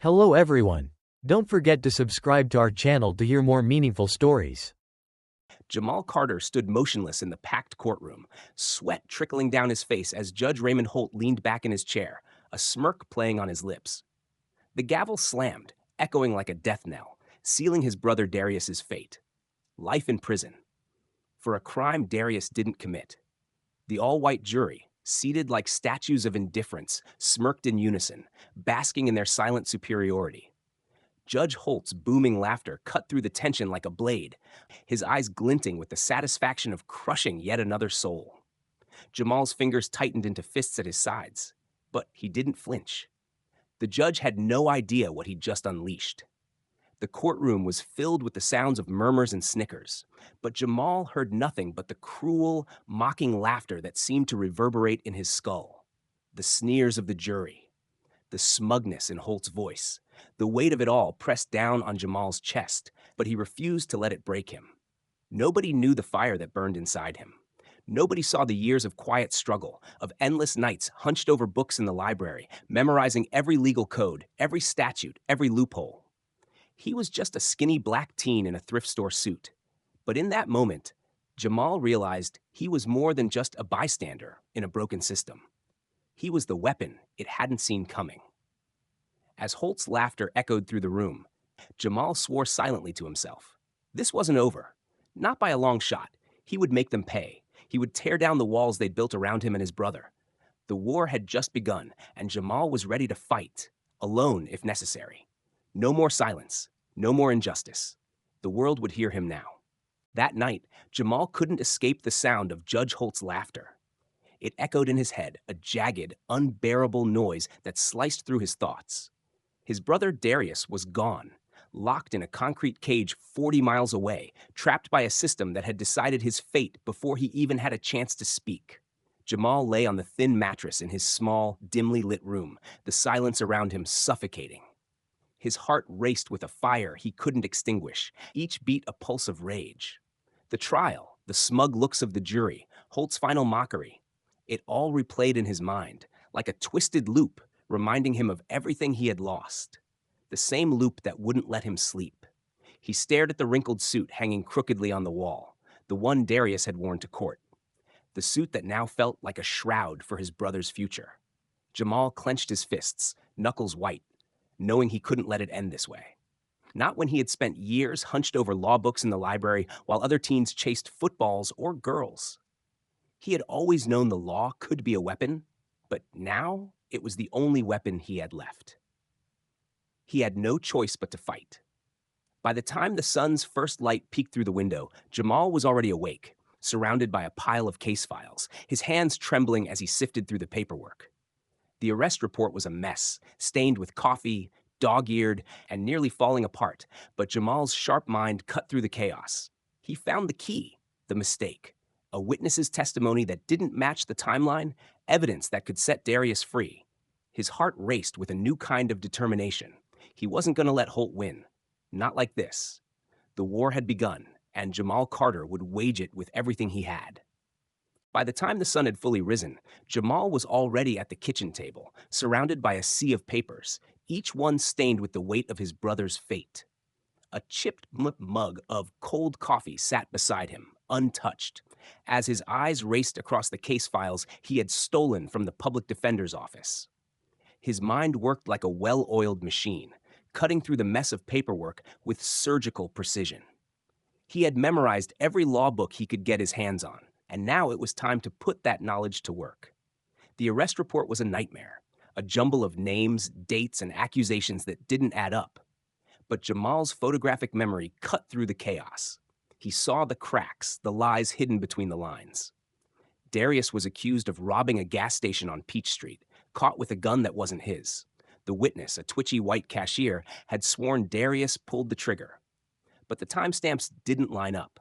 Hello everyone. Don't forget to subscribe to our channel to hear more meaningful stories. Jamal Carter stood motionless in the packed courtroom, sweat trickling down his face as Judge Raymond Holt leaned back in his chair, a smirk playing on his lips. The gavel slammed, echoing like a death knell, sealing his brother Darius's fate. Life in prison. For a crime Darius didn't commit. The all-white jury, seated like statues of indifference, smirked in unison, basking in their silent superiority. Judge Holt's booming laughter cut through the tension like a blade, his eyes glinting with the satisfaction of crushing yet another soul. Jamal's fingers tightened into fists at his sides, but he didn't flinch. The judge had no idea what he'd just unleashed. The courtroom was filled with the sounds of murmurs and snickers, but Jamal heard nothing but the cruel, mocking laughter that seemed to reverberate in his skull. The sneers of the jury, the smugness in Holt's voice, the weight of it all pressed down on Jamal's chest, but he refused to let it break him. Nobody knew the fire that burned inside him. Nobody saw the years of quiet struggle, of endless nights hunched over books in the library, memorizing every legal code, every statute, every loophole. He was just a skinny black teen in a thrift store suit. But in that moment, Jamal realized he was more than just a bystander in a broken system. He was the weapon it hadn't seen coming. As Holt's laughter echoed through the room, Jamal swore silently to himself. This wasn't over. Not by a long shot. He would make them pay. He would tear down the walls they'd built around him and his brother. The war had just begun, and Jamal was ready to fight, alone if necessary. No more silence. No more injustice. The world would hear him now. That night, Jamal couldn't escape the sound of Judge Holt's laughter. It echoed in his head, a jagged, unbearable noise that sliced through his thoughts. His brother Darius was gone, locked in a concrete cage 40 miles away, trapped by a system that had decided his fate before he even had a chance to speak. Jamal lay on the thin mattress in his small, dimly lit room, the silence around him suffocating. His heart raced with a fire he couldn't extinguish, each beat a pulse of rage. The trial, the smug looks of the jury, Holt's final mockery, it all replayed in his mind, like a twisted loop, reminding him of everything he had lost. The same loop that wouldn't let him sleep. He stared at the wrinkled suit hanging crookedly on the wall, the one Darius had worn to court. The suit that now felt like a shroud for his brother's future. Jamal clenched his fists, knuckles white, knowing he couldn't let it end this way. Not when he had spent years hunched over law books in the library while other teens chased footballs or girls. He had always known the law could be a weapon, but now it was the only weapon he had left. He had no choice but to fight. By the time the sun's first light peeked through the window, Jamal was already awake, surrounded by a pile of case files, his hands trembling as he sifted through the paperwork. The arrest report was a mess, stained with coffee, dog-eared, and nearly falling apart, but Jamal's sharp mind cut through the chaos. He found the key, the mistake, a witness's testimony that didn't match the timeline, evidence that could set Darius free. His heart raced with a new kind of determination. He wasn't going to let Holt win. Not like this. The war had begun, and Jamal Carter would wage it with everything he had. By the time the sun had fully risen, Jamal was already at the kitchen table, surrounded by a sea of papers, each one stained with the weight of his brother's fate. A chipped mug of cold coffee sat beside him, untouched, as his eyes raced across the case files he had stolen from the public defender's office. His mind worked like a well-oiled machine, cutting through the mess of paperwork with surgical precision. He had memorized every law book he could get his hands on, and now it was time to put that knowledge to work. The arrest report was a nightmare, a jumble of names, dates, and accusations that didn't add up. But Jamal's photographic memory cut through the chaos. He saw the cracks, the lies hidden between the lines. Darius was accused of robbing a gas station on Peach Street, caught with a gun that wasn't his. The witness, a twitchy white cashier, had sworn Darius pulled the trigger. But the timestamps didn't line up.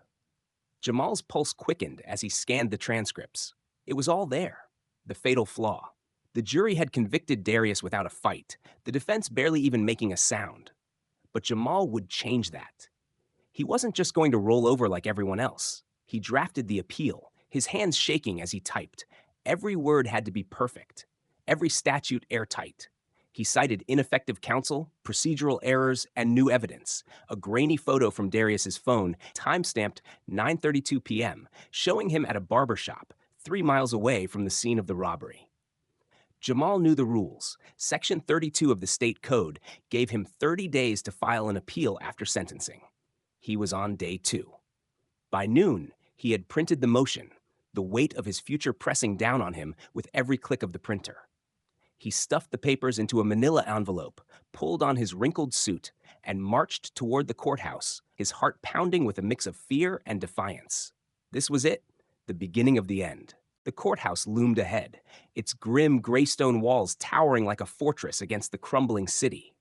Jamal's pulse quickened as he scanned the transcripts. It was all there, the fatal flaw. The jury had convicted Darius without a fight, the defense barely even making a sound. But Jamal would change that. He wasn't just going to roll over like everyone else. He drafted the appeal, his hands shaking as he typed. Every word had to be perfect, every statute airtight. He cited ineffective counsel, procedural errors, and new evidence. A grainy photo from Darius's phone, timestamped 9:32 p.m., showing him at a barber shop 3 miles away from the scene of the robbery. Jamal knew the rules. Section 32 of the state code gave him 30 days to file an appeal after sentencing. He was on day 2. By noon, he had printed the motion, the weight of his future pressing down on him with every click of the printer. He stuffed the papers into a manila envelope, pulled on his wrinkled suit, and marched toward the courthouse, his heart pounding with a mix of fear and defiance. This was it, the beginning of the end. The courthouse loomed ahead, its grim gray stone walls towering like a fortress against the crumbling city.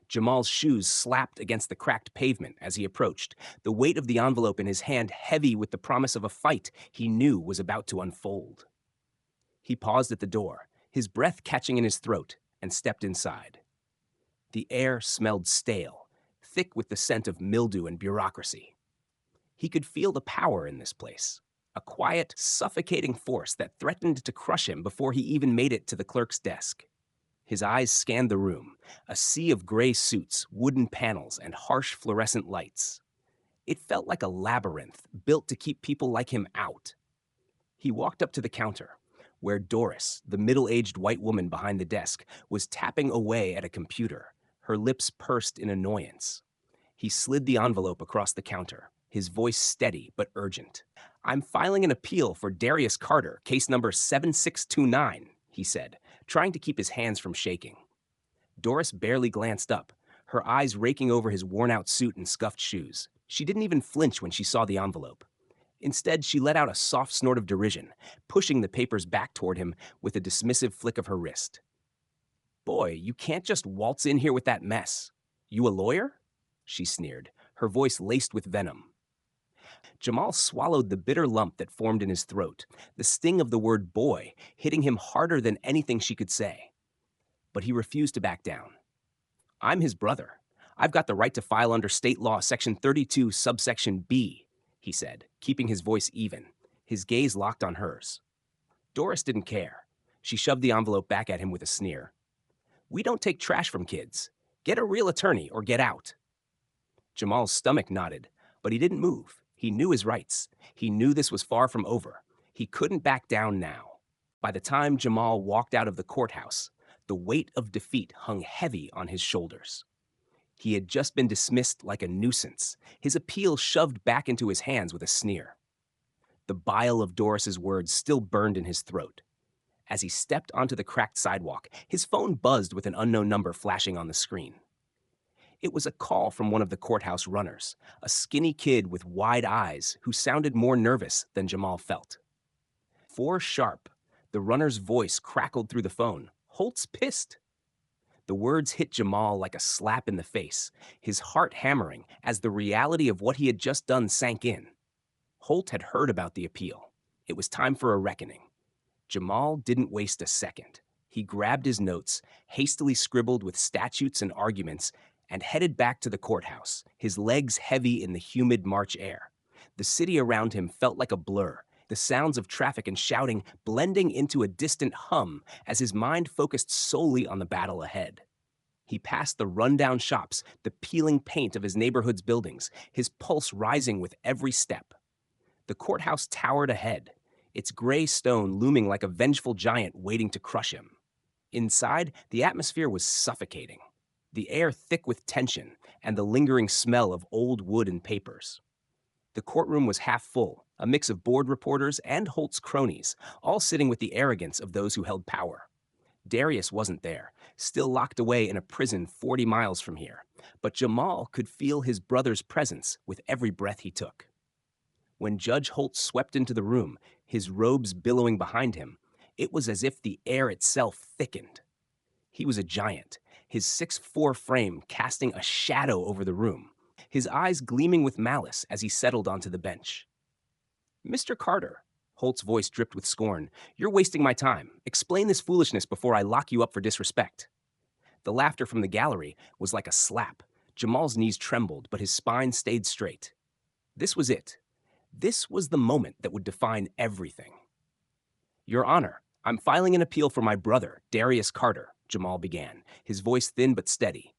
Jamal's shoes slapped against the cracked pavement as he approached, the weight of the envelope in his hand heavy with the promise of a fight he knew was about to unfold. He paused at the door, his breath catching in his throat, and stepped inside. The air smelled stale, thick with the scent of mildew and bureaucracy. He could feel the power in this place, a quiet, suffocating force that threatened to crush him before he even made it to the clerk's desk. His eyes scanned the room, a sea of gray suits, wooden panels, and harsh fluorescent lights. It felt like a labyrinth built to keep people like him out. He walked up to the counter, where Doris, the middle-aged white woman behind the desk, was tapping away at a computer, her lips pursed in annoyance. He slid the envelope across the counter, his voice steady but urgent. "I'm filing an appeal for Darius Carter, case number 7629, he said, trying to keep his hands from shaking. Doris barely glanced up, her eyes raking over his worn-out suit and scuffed shoes. She didn't even flinch when she saw the envelope. Instead, she let out a soft snort of derision, pushing the papers back toward him with a dismissive flick of her wrist. "Boy, you can't just waltz in here with that mess. You a lawyer?" she sneered, her voice laced with venom. Jamal swallowed the bitter lump that formed in his throat, the sting of the word boy hitting him harder than anything she could say. But he refused to back down. "I'm his brother. I've got the right to file under state law section 32 subsection B, he said, keeping his voice even, his gaze locked on hers. Doris didn't care. She shoved the envelope back at him with a sneer. "We don't take trash from kids. Get a real attorney or get out." Jamal's stomach knotted, but he didn't move. He knew his rights. He knew this was far from over. He couldn't back down now. By the time Jamal walked out of the courthouse, the weight of defeat hung heavy on his shoulders. He had just been dismissed like a nuisance, his appeal shoved back into his hands with a sneer. The bile of Doris's words still burned in his throat. As he stepped onto the cracked sidewalk, his phone buzzed with an unknown number flashing on the screen. It was a call from one of the courthouse runners, a skinny kid with wide eyes who sounded more nervous than Jamal felt. "4 sharp," the runner's voice crackled through the phone. "Holt's pissed." The words hit Jamal like a slap in the face, his heart hammering as the reality of what he had just done sank in. Holt had heard about the appeal. It was time for a reckoning. Jamal didn't waste a second. He grabbed his notes, hastily scribbled with statutes and arguments, and headed back to the courthouse, his legs heavy in the humid March air. The city around him felt like a blur, the sounds of traffic and shouting blending into a distant hum as his mind focused solely on the battle ahead. He passed the rundown shops, the peeling paint of his neighborhood's buildings, his pulse rising with every step. The courthouse towered ahead, its gray stone looming like a vengeful giant waiting to crush him. Inside, the atmosphere was suffocating, the air thick with tension and the lingering smell of old wood and papers. The courtroom was half full, a mix of board reporters and Holt's cronies, all sitting with the arrogance of those who held power. Darius wasn't there, still locked away in a prison 40 miles from here, but Jamal could feel his brother's presence with every breath he took. When Judge Holt swept into the room, his robes billowing behind him, it was as if the air itself thickened. He was a giant, his 6'4" frame casting a shadow over the room, his eyes gleaming with malice as he settled onto the bench. "Mr. Carter," Holt's voice dripped with scorn, "you're wasting my time. Explain this foolishness before I lock you up for disrespect." The laughter from the gallery was like a slap. Jamal's knees trembled, but his spine stayed straight. This was it. This was the moment that would define everything. "Your Honor, I'm filing an appeal for my brother, Darius Carter," Jamal began, his voice thin but steady.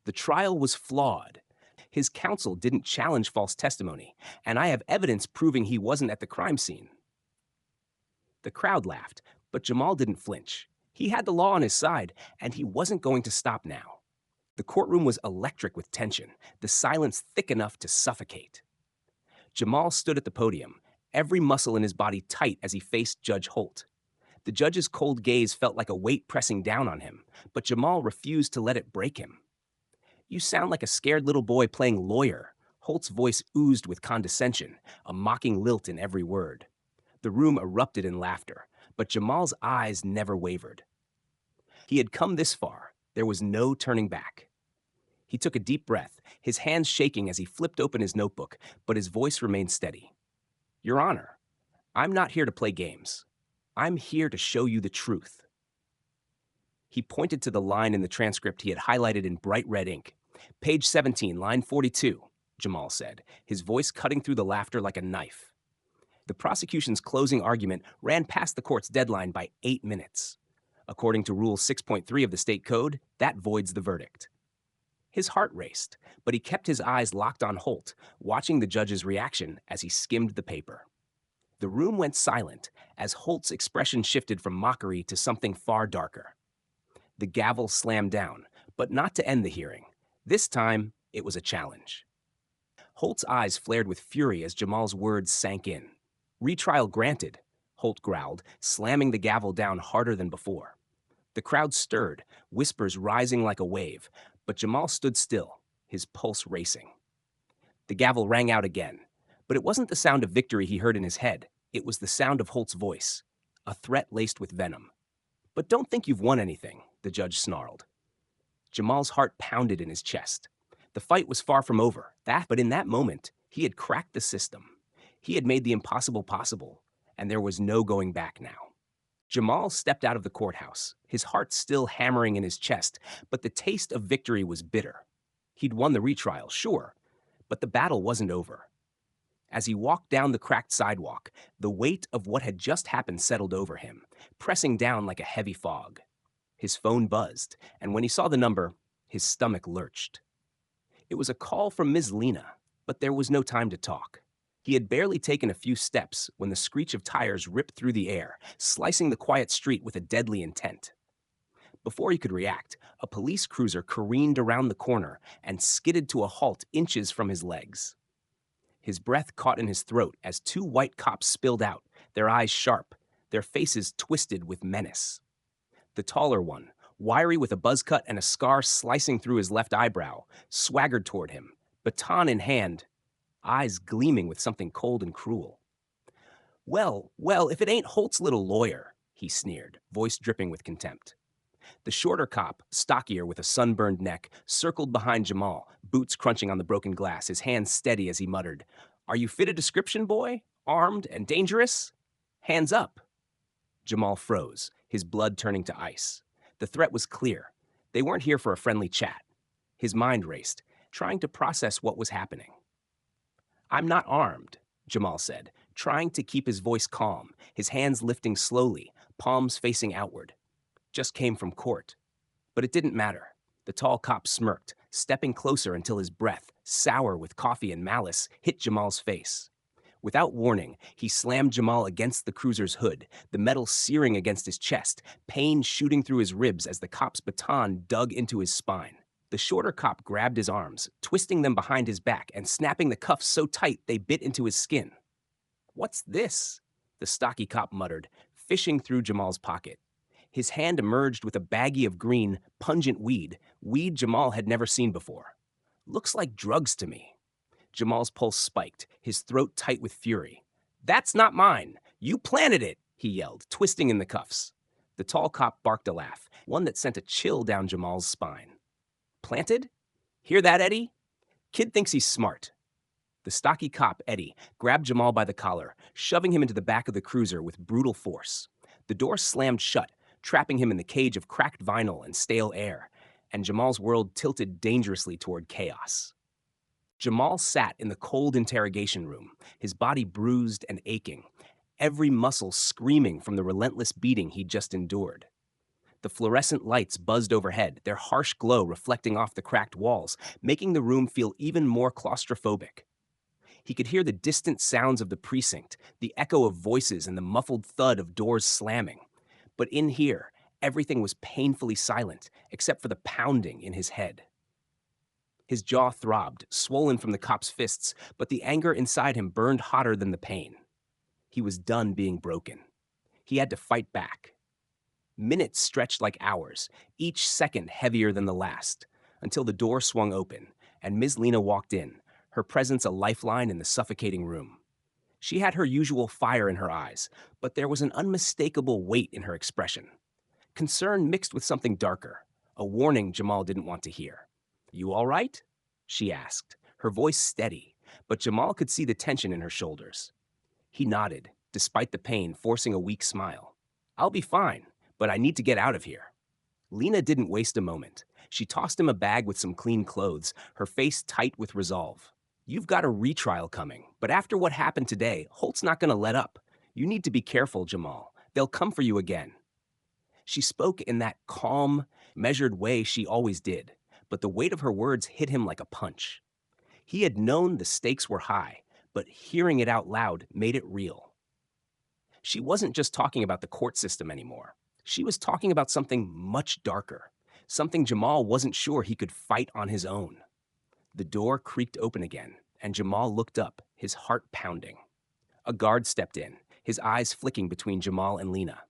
"The trial was flawed. His counsel didn't challenge false testimony, and I have evidence proving he wasn't at the crime scene." The crowd laughed, but Jamal didn't flinch. He had the law on his side, and he wasn't going to stop now. The courtroom was electric with tension, the silence thick enough to suffocate. Jamal stood at the podium, every muscle in his body tight as he faced Judge Holt. The judge's cold gaze felt like a weight pressing down on him, but Jamal refused to let it break him. "You sound like a scared little boy playing lawyer." Holt's voice oozed with condescension, a mocking lilt in every word. The room erupted in laughter, but Jamal's eyes never wavered. He had come this far. There was no turning back. He took a deep breath, his hands shaking as he flipped open his notebook, but his voice remained steady. "Your Honor, I'm not here to play games. I'm here to show you the truth." He pointed to the line in the transcript he had highlighted in bright red ink. "Page 17, line 42, Jamal said, his voice cutting through the laughter like a knife. The prosecution's closing argument ran past the court's deadline by 8 minutes. According to Rule 6.3 of the state code, that voids the verdict. His heart raced, but he kept his eyes locked on Holt, watching the judge's reaction as he skimmed the paper. The room went silent as Holt's expression shifted from mockery to something far darker. The gavel slammed down, but not to end the hearing. This time, it was a challenge. Holt's eyes flared with fury as Jamal's words sank in. "Retrial granted," Holt growled, slamming the gavel down harder than before. The crowd stirred, whispers rising like a wave, but Jamal stood still, his pulse racing. The gavel rang out again, but it wasn't the sound of victory he heard in his head. It was the sound of Holt's voice, a threat laced with venom. "But don't think you've won anything," the judge snarled. Jamal's heart pounded in his chest. The fight was far from over, but in that moment, he had cracked the system. He had made the impossible possible, and there was no going back now. Jamal stepped out of the courthouse, his heart still hammering in his chest, but the taste of victory was bitter. He'd won the retrial, sure, but the battle wasn't over. As he walked down the cracked sidewalk, the weight of what had just happened settled over him, pressing down like a heavy fog. His phone buzzed, and when he saw the number, his stomach lurched. It was a call from Ms. Lena, but there was no time to talk. He had barely taken a few steps when the screech of tires ripped through the air, slicing the quiet street with a deadly intent. Before he could react, a police cruiser careened around the corner and skidded to a halt inches from his legs. His breath caught in his throat as two white cops spilled out, their eyes sharp, their faces twisted with menace. The taller one, wiry with a buzz cut and a scar slicing through his left eyebrow, swaggered toward him, baton in hand, eyes gleaming with something cold and cruel. Well, if it ain't Holt's little lawyer," he sneered, voice dripping with contempt. The shorter cop, stockier with a sunburned neck, circled behind Jamal, boots crunching on the broken glass, his hands steady as he muttered, "Are you fit a description, boy? Armed and dangerous? Hands up." Jamal froze, his blood turning to ice. The threat was clear. They weren't here for a friendly chat. His mind raced, trying to process what was happening. "I'm not armed," Jamal said, trying to keep his voice calm, his hands lifting slowly, palms facing outward. "Just came from court." But it didn't matter. The tall cop smirked, stepping closer until his breath, sour with coffee and malice, hit Jamal's face. Without warning, he slammed Jamal against the cruiser's hood, the metal searing against his chest, pain shooting through his ribs as the cop's baton dug into his spine. The shorter cop grabbed his arms, twisting them behind his back and snapping the cuffs so tight they bit into his skin. "What's this?" the stocky cop muttered, fishing through Jamal's pocket. His hand emerged with a baggie of green, pungent weed Jamal had never seen before. "Looks like drugs to me." Jamal's pulse spiked, his throat tight with fury. "That's not mine! You planted it!" he yelled, twisting in the cuffs. The tall cop barked a laugh, one that sent a chill down Jamal's spine. "Planted? Hear that, Eddie? Kid thinks he's smart." The stocky cop, Eddie, grabbed Jamal by the collar, shoving him into the back of the cruiser with brutal force. The door slammed shut, trapping him in the cage of cracked vinyl and stale air, and Jamal's world tilted dangerously toward chaos. Jamal sat in the cold interrogation room, his body bruised and aching, every muscle screaming from the relentless beating he'd just endured. The fluorescent lights buzzed overhead, their harsh glow reflecting off the cracked walls, making the room feel even more claustrophobic. He could hear the distant sounds of the precinct, the echo of voices and the muffled thud of doors slamming. But in here, everything was painfully silent, except for the pounding in his head. His jaw throbbed, swollen from the cop's fists, but the anger inside him burned hotter than the pain. He was done being broken. He had to fight back. Minutes stretched like hours, each second heavier than the last, until the door swung open, and Ms. Lena walked in, her presence a lifeline in the suffocating room. She had her usual fire in her eyes, but there was an unmistakable weight in her expression. Concern mixed with something darker, a warning Jamal didn't want to hear. "You all right?" she asked, her voice steady, but Jamal could see the tension in her shoulders. He nodded, despite the pain, forcing a weak smile. "I'll be fine, but I need to get out of here." Lena didn't waste a moment. She tossed him a bag with some clean clothes, her face tight with resolve. "You've got a retrial coming, but after what happened today, Holt's not going to let up. You need to be careful, Jamal. They'll come for you again." She spoke in that calm, measured way she always did, but the weight of her words hit him like a punch. He had known the stakes were high, but hearing it out loud made it real. She wasn't just talking about the court system anymore. She was talking about something much darker, something Jamal wasn't sure he could fight on his own. The door creaked open again, and Jamal looked up, his heart pounding. A guard stepped in, his eyes flicking between Jamal and Lena.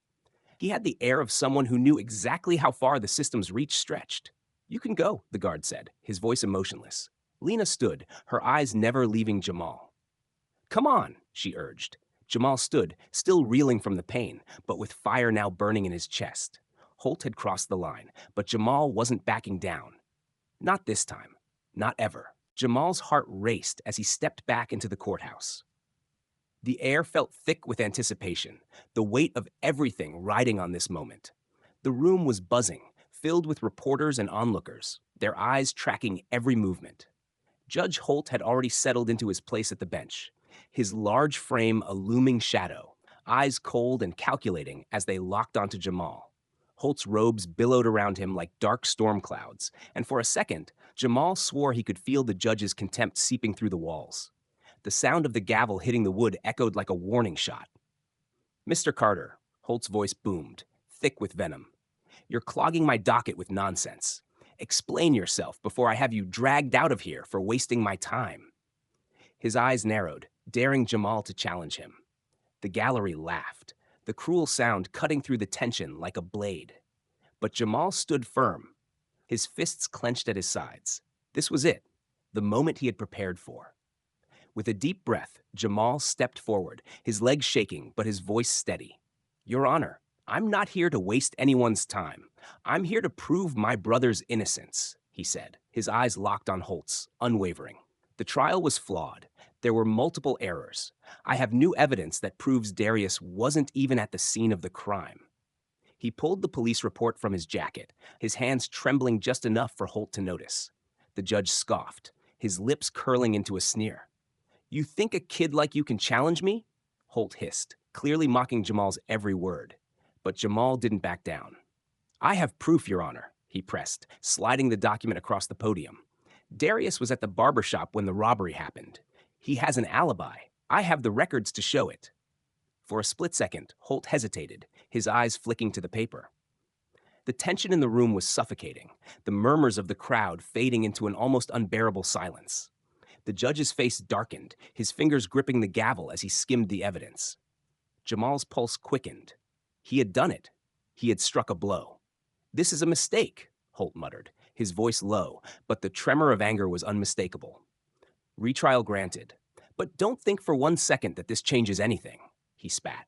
He had the air of someone who knew exactly how far the system's reach stretched. "You can go," the guard said, his voice emotionless. Lena stood, her eyes never leaving Jamal. "Come on," she urged. Jamal stood, still reeling from the pain, but with fire now burning in his chest. Holt had crossed the line, but Jamal wasn't backing down. Not this time. Not ever. Jamal's heart raced as he stepped back into the courthouse. The air felt thick with anticipation, the weight of everything riding on this moment. The room was buzzing, filled with reporters and onlookers, their eyes tracking every movement. Judge Holt had already settled into his place at the bench, his large frame a looming shadow, eyes cold and calculating as they locked onto Jamal. Holt's robes billowed around him like dark storm clouds, and for a second, Jamal swore he could feel the judge's contempt seeping through the walls. The sound of the gavel hitting the wood echoed like a warning shot. "Mr. Carter," Holt's voice boomed, thick with venom. "You're clogging my docket with nonsense. Explain yourself before I have you dragged out of here for wasting my time." His eyes narrowed, daring Jamal to challenge him. The gallery laughed, the cruel sound cutting through the tension like a blade. But Jamal stood firm, his fists clenched at his sides. This was it, the moment he had prepared for. With a deep breath, Jamal stepped forward, his legs shaking but his voice steady. "Your Honor, I'm not here to waste anyone's time. I'm here to prove my brother's innocence," he said, his eyes locked on Holt's, unwavering. "The trial was flawed. There were multiple errors. I have new evidence that proves Darius wasn't even at the scene of the crime." He pulled the police report from his jacket, his hands trembling just enough for Holt to notice. The judge scoffed, his lips curling into a sneer. "You think a kid like you can challenge me?" Holt hissed, clearly mocking Jamal's every word. But Jamal didn't back down. "I have proof, Your Honor," he pressed, sliding the document across the podium. "Darius was at the barbershop when the robbery happened. He has an alibi. I have the records to show it." For a split second, Holt hesitated, his eyes flicking to the paper. The tension in the room was suffocating, the murmurs of the crowd fading into an almost unbearable silence. The judge's face darkened, his fingers gripping the gavel as he skimmed the evidence. Jamal's pulse quickened. He had done it. He had struck a blow. "This is a mistake," Holt muttered, his voice low, but the tremor of anger was unmistakable. "Retrial granted. But don't think for 1 second that this changes anything," he spat.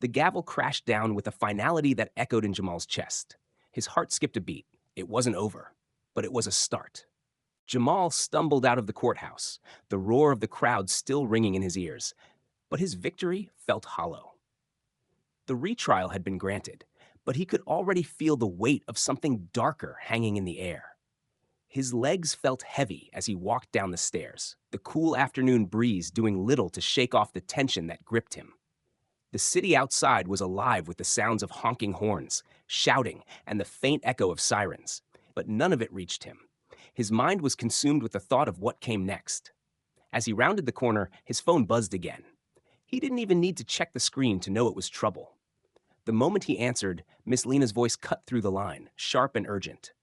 The gavel crashed down with a finality that echoed in Jamal's chest. His heart skipped a beat. It wasn't over, but it was a start. Jamal stumbled out of the courthouse, the roar of the crowd still ringing in his ears, but his victory felt hollow. The retrial had been granted, but he could already feel the weight of something darker hanging in the air. His legs felt heavy as he walked down the stairs, the cool afternoon breeze doing little to shake off the tension that gripped him. The city outside was alive with the sounds of honking horns, shouting, and the faint echo of sirens, but none of it reached him. His mind was consumed with the thought of what came next. As he rounded the corner, his phone buzzed again. He didn't even need to check the screen to know it was trouble. The moment he answered, Miss Lena's voice cut through the line, sharp and urgent.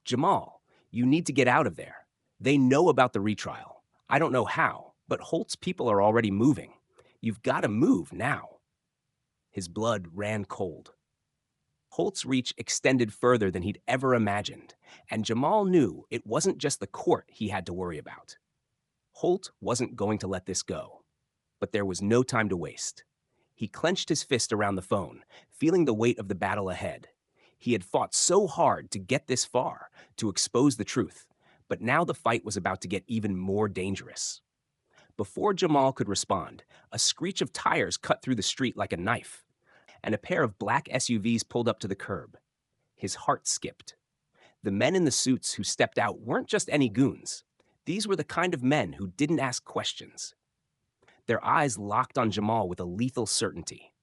Jamal, you need to get out of there. They know about the retrial. I don't know how, but Holt's people are already moving. You've got to move now. His blood ran cold. Holt's reach extended further than he'd ever imagined, and Jamal knew it wasn't just the court he had to worry about. Holt wasn't going to let this go, but there was no time to waste. He clenched his fist around the phone, feeling the weight of the battle ahead. He had fought so hard to get this far, to expose the truth, but now the fight was about to get even more dangerous. Before Jamal could respond, a screech of tires cut through the street like a knife, and a pair of black SUVs pulled up to the curb. His heart skipped. The men in the suits who stepped out weren't just any goons. These were the kind of men who didn't ask questions. Their eyes locked on Jamal with a lethal certainty.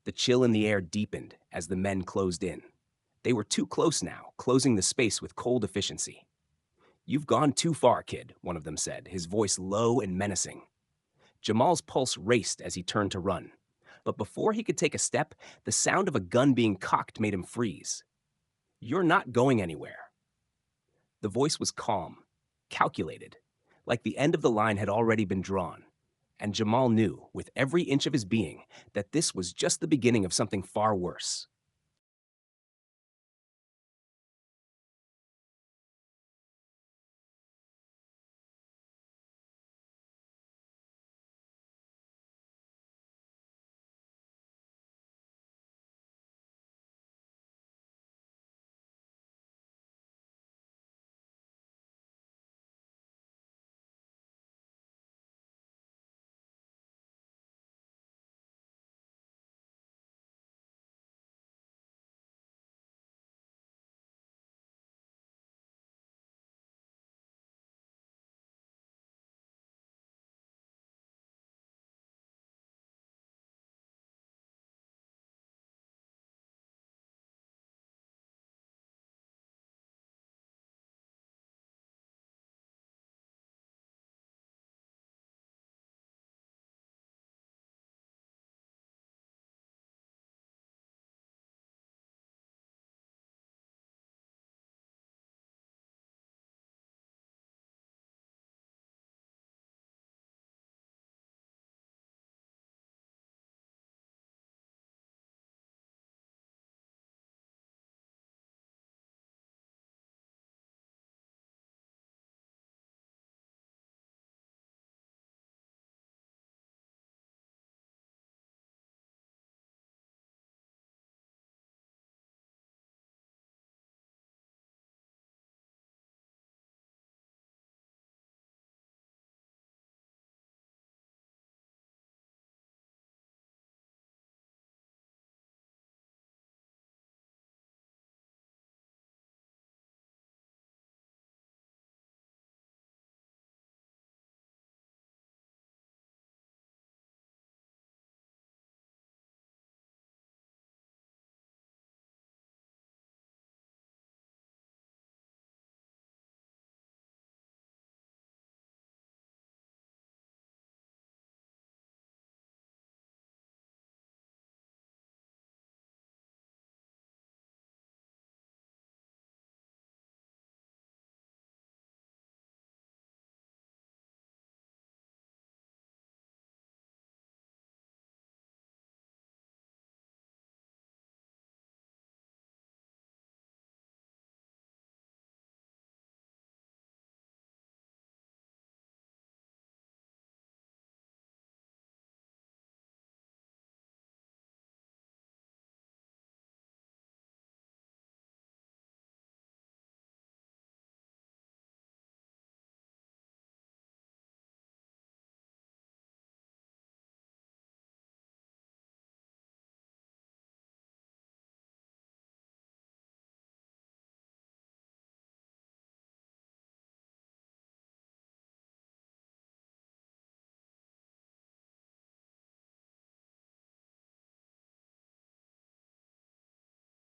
The chill in the air deepened as the men closed in. They were too close now, closing the space with cold efficiency. "You've gone too far, kid," one of them said, his voice low and menacing. Jamal's pulse raced as he turned to run. But before he could take a step, the sound of a gun being cocked made him freeze. "You're not going anywhere." The voice was calm, calculated, like the end of the line had already been drawn. And Jamal knew, with every inch of his being, that this was just the beginning of something far worse.